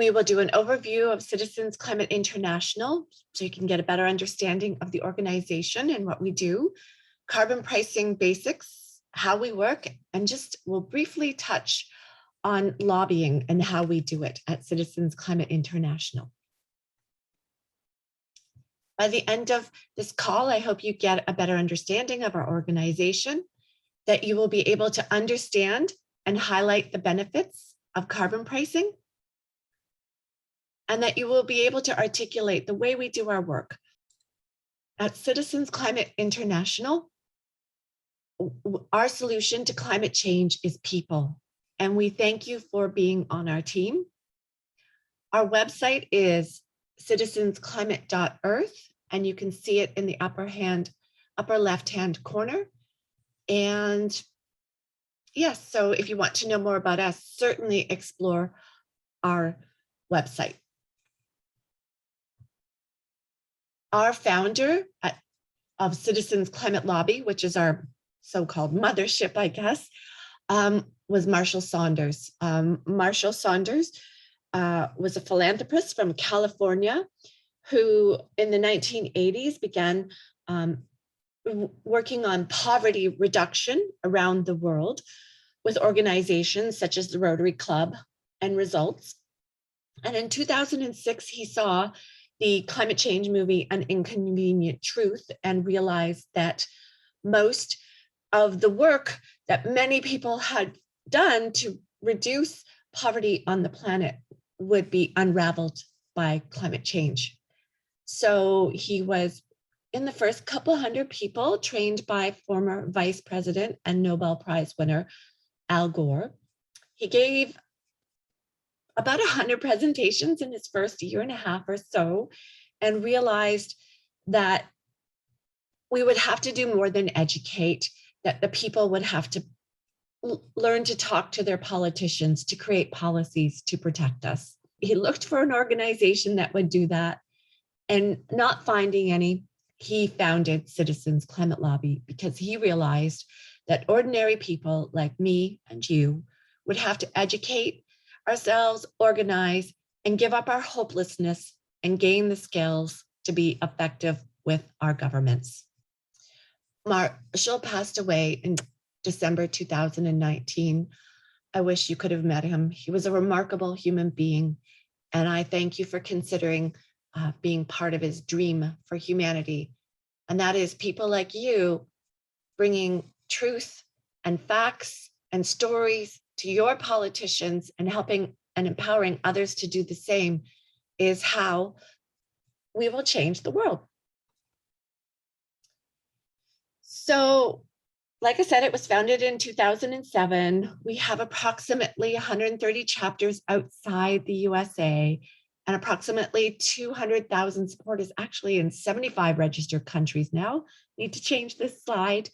We will do an overview of Citizens Climate International so you can get a better understanding of the organization and what we do, carbon pricing basics, how we work, and just we'll briefly touch on lobbying and how we do it at Citizens Climate International. By the end of this call, I hope you get a better understanding of our organization, that you will be able to understand and highlight the benefits of carbon pricing, and that you will be able to articulate the way we do our work. At Citizens Climate International, our solution to climate change is people, and we thank you for being on our team. Our website is citizensclimate.earth, and you can see it in the upper left-hand corner. And yes, so if you want to know more about us, certainly explore our website. Our founder of Citizens Climate Lobby, which is our so-called mothership, I guess, was Marshall Saunders. Marshall Saunders was a philanthropist from California who in the 1980s began working on poverty reduction around the world with organizations such as the Rotary Club and Results. And in 2006, he saw the climate change movie, An Inconvenient Truth, and realized that most of the work that many people had done to reduce poverty on the planet would be unraveled by climate change. So he was in the first couple hundred people trained by former Vice President and Nobel Prize winner Al Gore. He gave about 100 presentations in his first year and a half or so, and realized that we would have to do more than educate, that the people would have to learn to talk to their politicians, to create policies to protect us. He looked for an organization that would do that, and not finding any, he founded Citizens Climate Lobby because he realized that ordinary people like me and you would have to educate ourselves, organize, and give up our hopelessness and gain the skills to be effective with our governments. Marshall passed away in December 2019. I wish you could have met him. He was a remarkable human being, and I thank you for considering being part of his dream for humanity. And that is people like you bringing truth and facts and stories to your politicians and helping and empowering others to do the same is how we will change the world. So, like I said, it was founded in 2007. We have approximately 130 chapters outside the USA and approximately 200,000 supporters, actually in 75 registered countries now. Need to change this slide.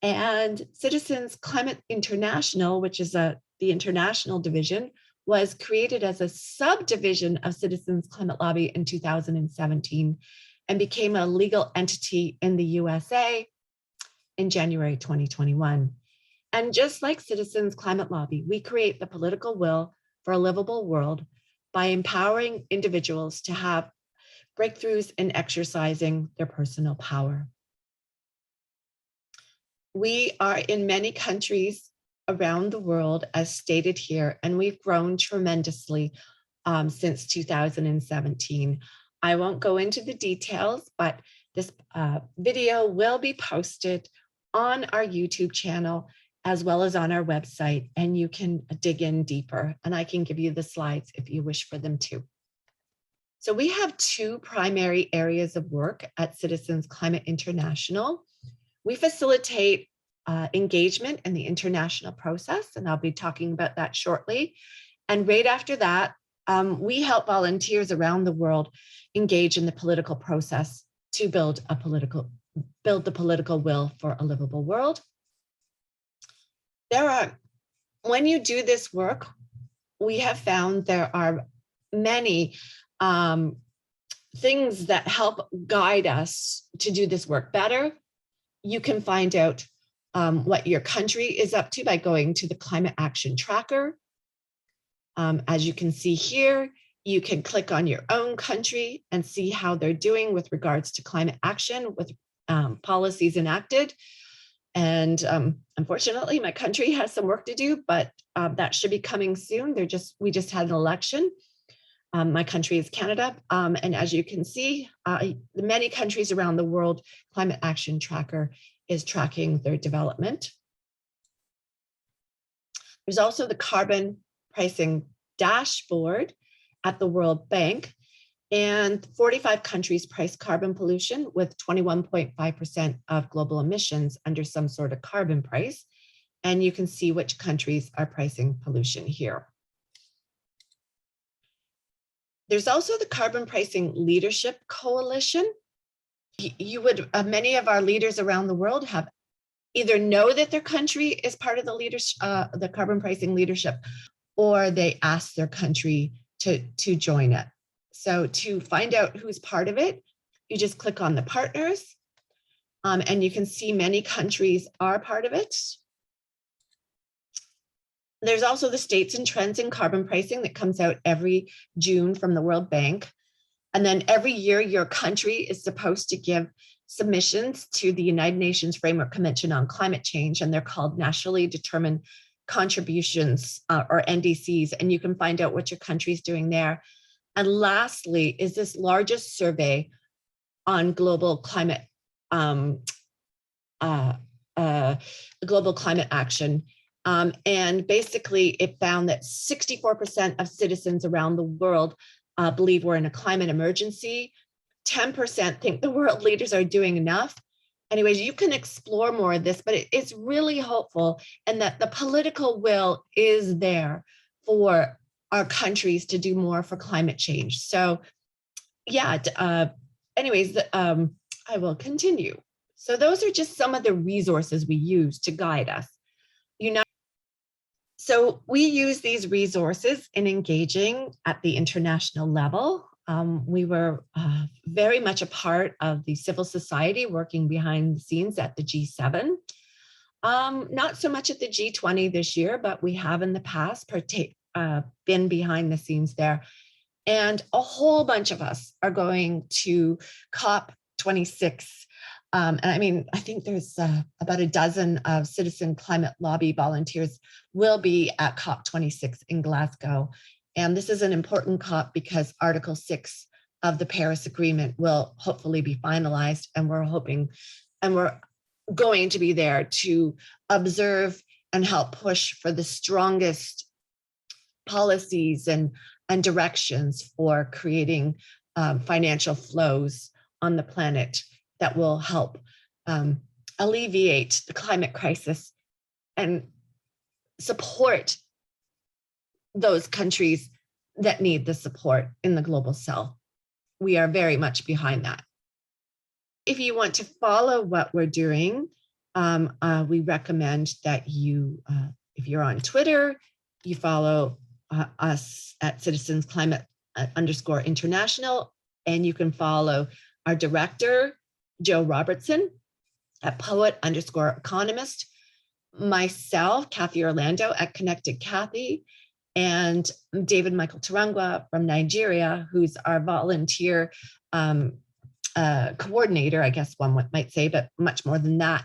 And Citizens Climate International, which is the international division, was created as a subdivision of Citizens Climate Lobby in 2017 and became a legal entity in the USA in January 2021. And just like Citizens Climate Lobby, we create the political will for a livable world by empowering individuals to have breakthroughs in exercising their personal power. We are in many countries around the world, as stated here, and we've grown tremendously since 2017. I won't go into the details, but this video will be posted on our YouTube channel as well as on our website, and you can dig in deeper, and I can give you the slides if you wish for them to. So we have two primary areas of work at Citizens Climate International. We facilitate engagement in the international process, and I'll be talking about that shortly. And right after that, we help volunteers around the world engage in the political process to build the political will for a livable world. When you do this work, we have found there are many things that help guide us to do this work better. You can find out what your country is up to by going to the Climate Action Tracker. As you can see here, You can click on your own country and see how they're doing with regards to climate action with policies enacted. And unfortunately, my country has some work to do, but that should be coming soon. We just had an election. My country is Canada. And as you can see, many countries around the world, Climate Action Tracker is tracking their development. There's also the carbon pricing dashboard at the World Bank, and 45 countries price carbon pollution with 21.5% of global emissions under some sort of carbon price. And you can see which countries are pricing pollution here. There's also the Carbon Pricing Leadership Coalition. Many of our leaders around the world have either know that their country is part of the carbon pricing leadership, or they ask their country to join it. So to find out who's part of it, you just click on the partners, and you can see many countries are part of it. There's also the States and Trends in Carbon Pricing that comes out every June from the World Bank. And then every year, your country is supposed to give submissions to the United Nations Framework Convention on Climate Change, and they're called Nationally Determined Contributions, or NDCs, and you can find out what your country is doing there. And lastly is this largest survey on global climate action. And basically it found that 64% of citizens around the world believe we're in a climate emergency. 10% think the world leaders are doing enough. Anyways, you can explore more of this, but it's really hopeful, and that the political will is there for our countries to do more for climate change. So yeah, anyways, I will continue. So those are just some of the resources we use to guide us. So we use these resources in engaging at the international level. We were very much a part of the civil society working behind the scenes at the G7. Not so much at the G20 this year, but we have in the past been behind the scenes there. And a whole bunch of us are going to COP26. And I mean, I think there's about a dozen of citizen climate lobby volunteers will be at COP26 in Glasgow. And this is an important COP because Article 6 of the Paris Agreement will hopefully be finalized, and we're going to be there to observe and help push for the strongest policies and directions for creating financial flows on the planet that will help alleviate the climate crisis and support those countries that need the support in the global south. We are very much behind that. If you want to follow what we're doing, we recommend that you, if you're on Twitter, you follow us at Citizens Climate _International, and you can follow our director, Joe Robertson, at Poet _Economist, myself, Kathy Orlando at Connected Kathy, and David Michael Tarangwa from Nigeria, who's our volunteer coordinator, I guess one might say, but much more than that.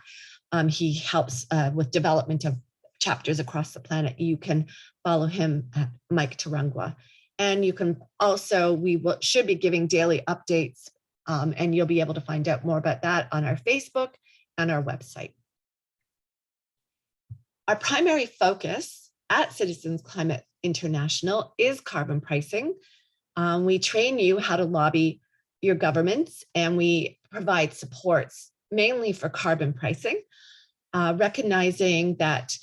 He helps with development of chapters across the planet. You can follow him at Mike Tarangwa. And you can also, should be giving daily updates, and you'll be able to find out more about that on our Facebook and our website. Our primary focus at Citizens Climate International is carbon pricing. We train you how to lobby your governments, and we provide supports mainly for carbon pricing, recognizing that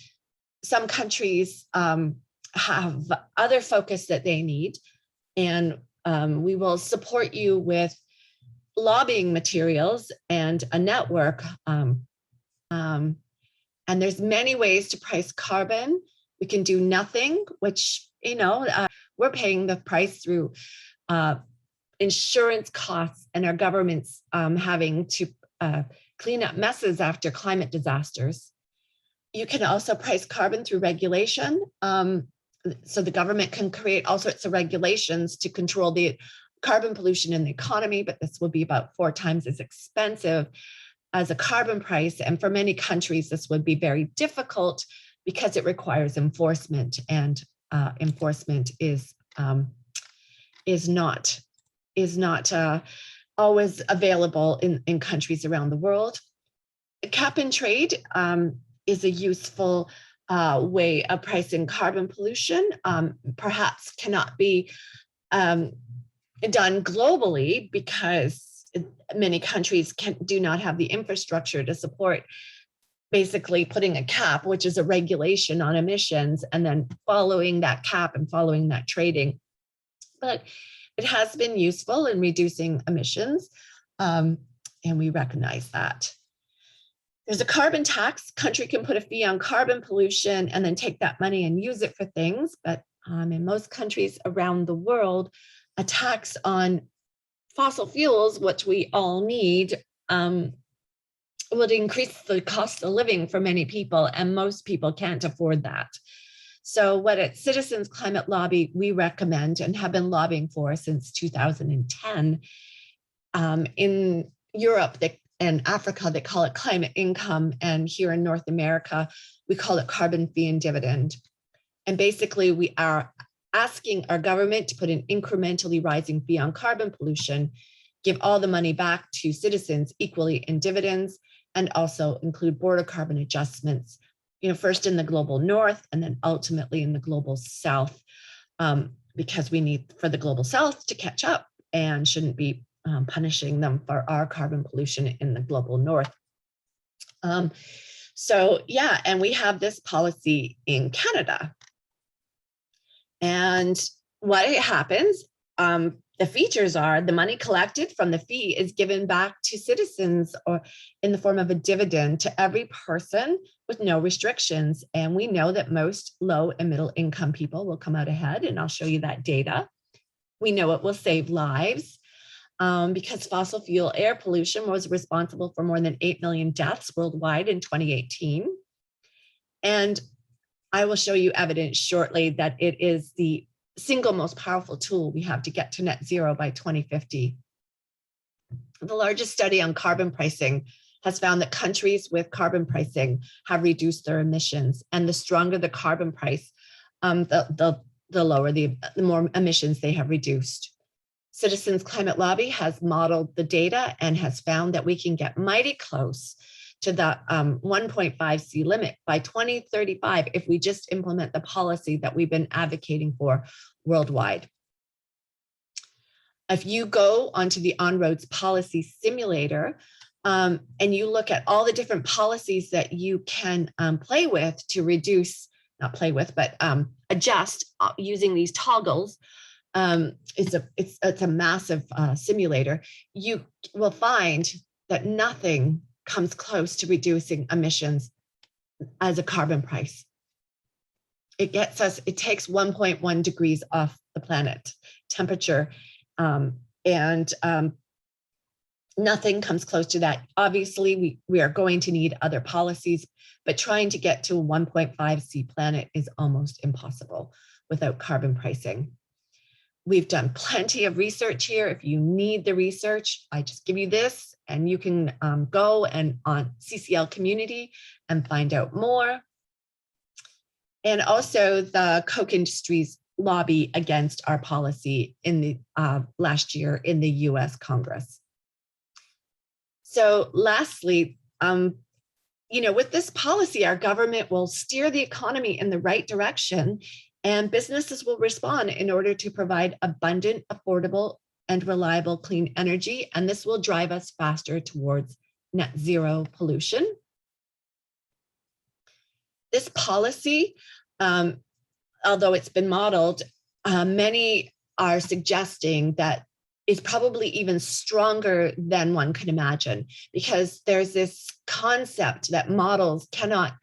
some countries have other focus that they need, and we will support you with lobbying materials and a network. And there's many ways to price carbon. We can do nothing, which, we're paying the price through insurance costs and our governments having to clean up messes after climate disasters. You can also price carbon through regulation. so the government can create all sorts of regulations to control the carbon pollution in the economy, but this will be about 4 times as expensive as a carbon price. And for many countries, this would be very difficult because it requires enforcement, and enforcement is not always available in countries around the world. Cap and trade is a useful way of pricing carbon pollution, perhaps cannot be done globally because many countries do not have the infrastructure to support basically putting a cap, which is a regulation on emissions, and then following that cap and following that trading. But it has been useful in reducing emissions, and we recognize that. There's a carbon tax. Country can put a fee on carbon pollution and then take that money and use it for things. But in most countries around the world, a tax on fossil fuels, which we all need, would increase the cost of living for many people, and most people can't afford that. So what at Citizens Climate Lobby we recommend and have been lobbying for since 2010, in Europe and Africa, they call it climate income, and here in North America, we call it carbon fee and dividend. And basically, we are asking our government to put an incrementally rising fee on carbon pollution, give all the money back to citizens equally in dividends, and also include border carbon adjustments, first in the global north and then ultimately in the global south, because we need for the global south to catch up and shouldn't be punishing them for our carbon pollution in the global north. So yeah, and we have this policy in Canada. And what happens, the features are the money collected from the fee is given back to citizens or in the form of a dividend to every person with no restrictions. And we know that most low and middle income people will come out ahead, and I'll show you that data. We know it will save lives because fossil fuel air pollution was responsible for more than 8 million deaths worldwide in 2018. And I will show you evidence shortly that it is the single most powerful tool we have to get to net zero by 2050. The largest study on carbon pricing has found that countries with carbon pricing have reduced their emissions, and the stronger the carbon price, the lower the more emissions they have reduced. Citizens Climate Lobby has modeled the data and has found that we can get mighty close to the 1.5C limit by 2035 if we just implement the policy that we've been advocating for worldwide. If you go onto the On-Roads Policy Simulator and you look at all the different policies that you can play with to reduce, not play with, but adjust using these toggles, it's a massive simulator. You will find that nothing comes close to reducing emissions as a carbon price. It takes 1.1 degrees off the planet temperature, and nothing comes close to that. Obviously, we are going to need other policies, but trying to get to a 1.5C planet is almost impossible without carbon pricing. We've done plenty of research here. If you need the research, I just give you this, and you can go and on CCL Community and find out more. And also the Koch Industries lobby against our policy in the last year in the US Congress. So lastly, with this policy, our government will steer the economy in the right direction, and businesses will respond in order to provide abundant, affordable, and reliable clean energy. And this will drive us faster towards net zero pollution. This policy, although it's been modeled, many are suggesting that it's probably even stronger than one could imagine, because there's this concept that models cannot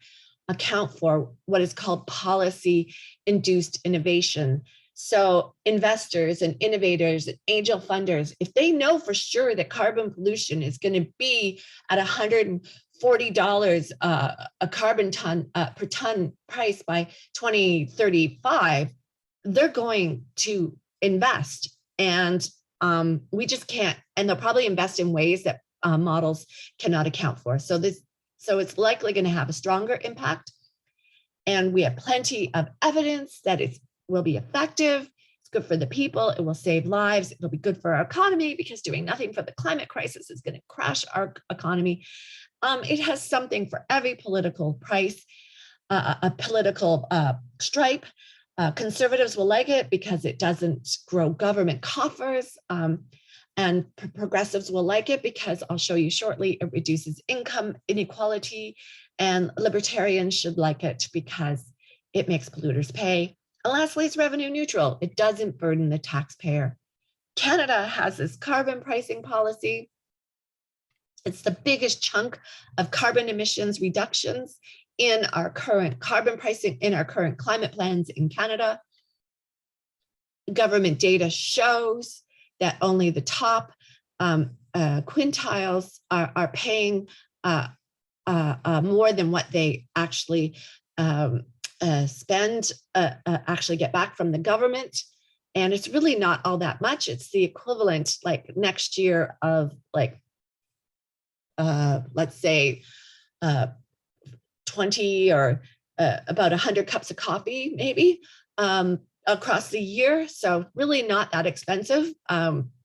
account for what is called policy-induced innovation. So investors and innovators and angel funders, if they know for sure that carbon pollution is going to be at 140 $40 a carbon ton per ton price by 2035, they're going to invest. And we just can't, and they'll probably invest in ways that models cannot account for. So it's likely going to have a stronger impact. And we have plenty of evidence that it will be effective. It's good for the people. It will save lives. It'll be good for our economy, because doing nothing for the climate crisis is going to crash our economy. It has something for every political price, a political stripe. Conservatives will like it because it doesn't grow government coffers. And progressives will like it because, I'll show you shortly, it reduces income inequality. And libertarians should like it because it makes polluters pay. And lastly, it's revenue neutral. It doesn't burden the taxpayer. Canada has this carbon pricing policy. It's the biggest chunk of carbon emissions reductions in our current carbon pricing, in our current climate plans in Canada. Government data shows that only the top quintiles are paying more than what they actually spend, actually get back from the government. And it's really not all that much. It's the equivalent, like next year, of like, let's say 20 or about 100 cups of coffee, maybe, across the year. So really not that expensive,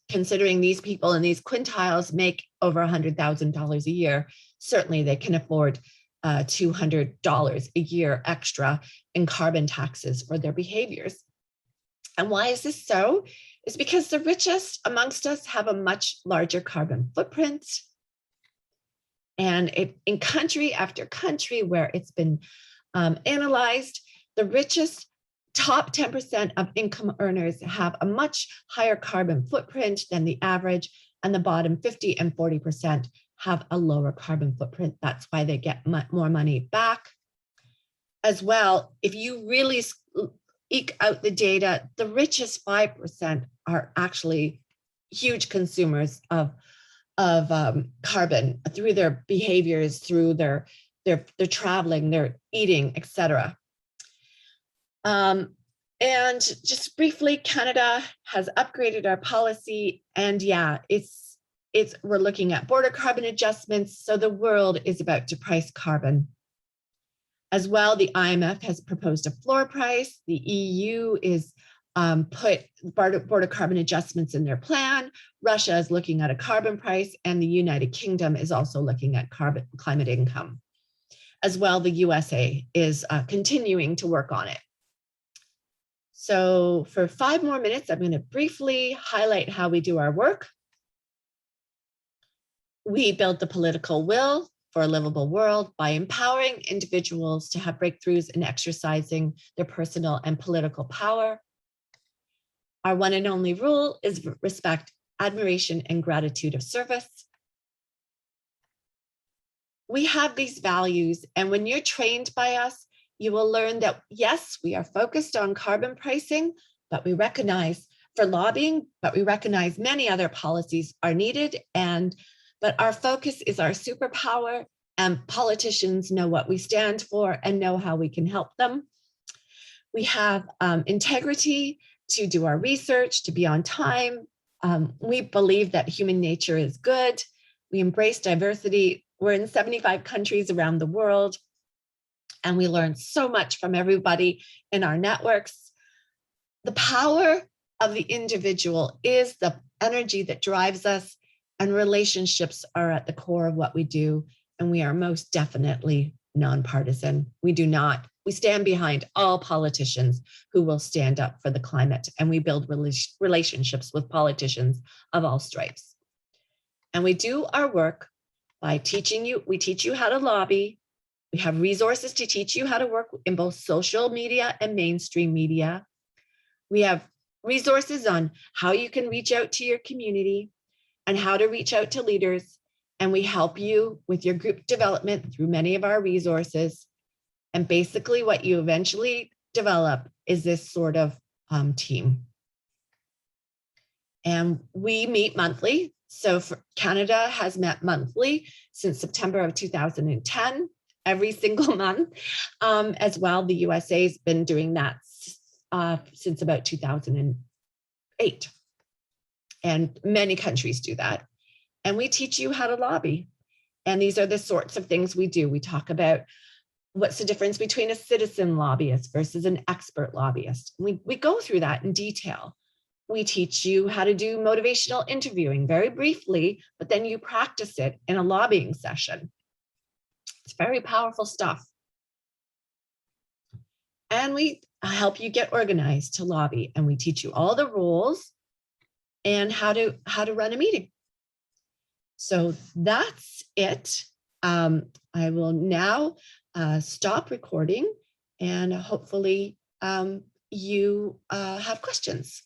considering these people in these quintiles make over $100,000 a year. Certainly they can afford $200 a year extra in carbon taxes for their behaviors. And why is this so? It's because the richest amongst us have a much larger carbon footprint. And in country after country where it's been analyzed, the richest top 10% of income earners have a much higher carbon footprint than the average, and the bottom 50 and 40% have a lower carbon footprint. That's why they get more money back. As well, if you really eke out the data, the richest 5% are actually huge consumers of carbon through their behaviors, through their traveling, their eating, etc. And just briefly, Canada has upgraded our policy, and yeah, we're looking at border carbon adjustments. So the world is about to price carbon. As well, the IMF has proposed a floor price. The EU is put border carbon adjustments in their plan. Russia is looking at a carbon price, and the United Kingdom is also looking at climate income. As well, the USA is continuing to work on it. So for 5 more minutes, I'm going to briefly highlight how we do our work. We build the political will for a livable world by empowering individuals to have breakthroughs in exercising their personal and political power. Our one and only rule is respect, admiration, and gratitude of service. We have these values, and when you're trained by us, you will learn that, yes, we are focused on carbon pricing, but we recognize for lobbying, but we recognize many other policies are needed. But our focus is our superpower, and politicians know what we stand for and know how we can help them. We have integrity to do our research, to be on time. We believe that human nature is good. We embrace diversity. We're in 75 countries around the world, and we learn so much from everybody in our networks. The power of the individual is the energy that drives us, and relationships are at the core of what we do, and we are most definitely nonpartisan. We stand behind all politicians who will stand up for the climate, and we build relationships with politicians of all stripes. And we do our work by we teach you how to lobby. We have resources to teach you how to work in both social media and mainstream media. We have resources on how you can reach out to your community and how to reach out to leaders. And we help you with your group development through many of our resources. And basically what you eventually develop is this sort of team. And we meet monthly. So for Canada has met monthly since September of 2010, every single month. As well, the USA has been doing that since about 2008. And many countries do that. And we teach you how to lobby. And these are the sorts of things we do. We talk about what's the difference between a citizen lobbyist versus an expert lobbyist. We go through that in detail. We teach you how to do motivational interviewing very briefly, but then you practice it in a lobbying session. It's very powerful stuff. And we help you get organized to lobby, and we teach you all the rules and how to run a meeting. So that's it. I will now stop recording, and hopefully you have questions.